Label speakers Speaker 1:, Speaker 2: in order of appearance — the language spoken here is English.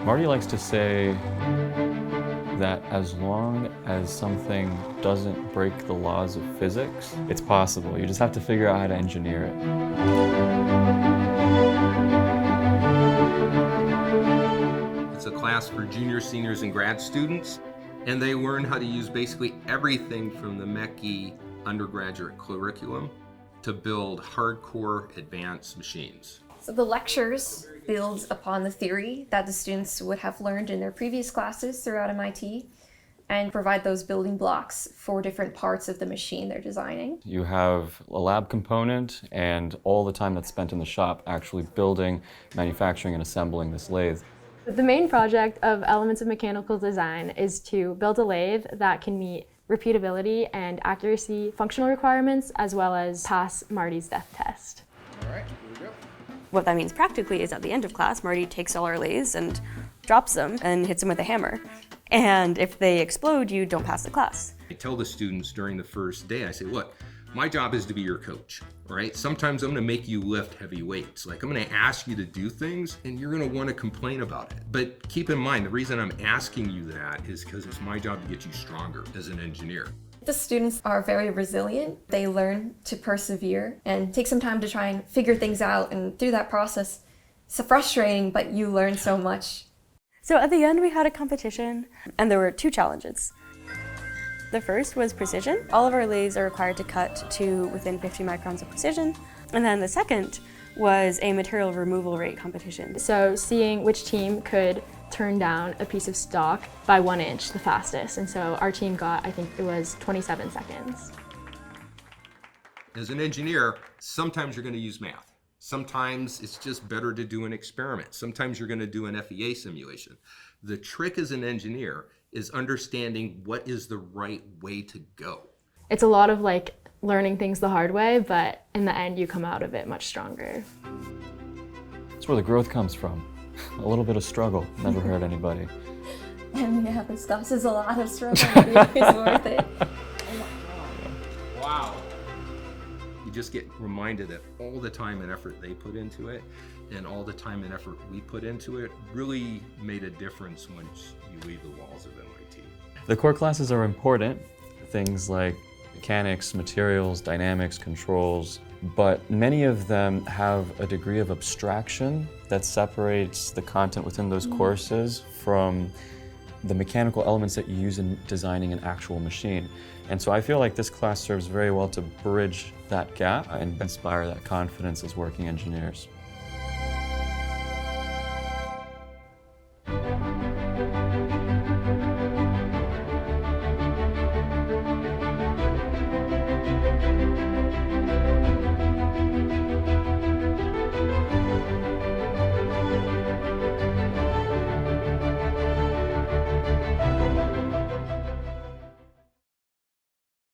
Speaker 1: Marty likes to say that as long as something doesn't break the laws of physics, it's possible. You just have to figure out how to engineer it.
Speaker 2: It's a class for juniors, seniors, and grad students, and they learn how to use basically everything from the MECI undergraduate curriculum to build hardcore advanced machines.
Speaker 3: So the lectures build upon the theory that the students would have learned in their previous classes throughout MIT and provide those building blocks for different parts of the machine they're designing.
Speaker 1: You have a lab component and all the time that's spent in the shop actually building, manufacturing, and assembling this lathe.
Speaker 4: The main project of Elements of Mechanical Design is to build a lathe that can meet repeatability and accuracy functional requirements, as well as pass Marty's death test.
Speaker 5: All right, here we go.
Speaker 6: What that means practically is at the end of class, Marty takes all our lathes and drops them and hits them with a hammer. And if they explode, you don't pass the class.
Speaker 2: I tell the students during the first day, I say, look, my job is to be your coach, all right? Sometimes I'm gonna make you lift heavy weights. Like I'm gonna ask you to do things and you're gonna wanna complain about it. But keep in mind, the reason I'm asking you that is because it's my job to get you stronger as an engineer.
Speaker 3: The students are very resilient. They learn to persevere and take some time to try and figure things out. And through that process, it's frustrating, but you learn so much.
Speaker 6: So at the end, we had a competition, and there were 2 challenges. The first was precision. All of our lathes are required to cut to within 50 microns of precision. And then the second was a material removal rate competition.
Speaker 4: So seeing which team could turn down a piece of stock by 1 inch the fastest. And so our team got, I think it was 27 seconds.
Speaker 2: As an engineer, sometimes you're gonna use math. Sometimes it's just better to do an experiment. Sometimes you're gonna do an FEA simulation. The trick as an engineer is understanding what is the right way to go.
Speaker 4: It's a lot of like learning things the hard way, but in the end you come out of it much stronger.
Speaker 1: That's where the growth comes from. A little bit of struggle, never hurt anybody.
Speaker 3: And yeah, this is a lot of struggle, but it's worth it.
Speaker 2: Wow. You just get reminded that all the time and effort they put into it and all the time and effort we put into it really made a difference once you leave the walls of MIT.
Speaker 1: The core classes are important, things like mechanics, materials, dynamics, controls, but many of them have a degree of abstraction that separates the content within those courses from the mechanical elements that you use in designing an actual machine. And so I feel like this class serves very well to bridge that gap and inspire that confidence as working engineers.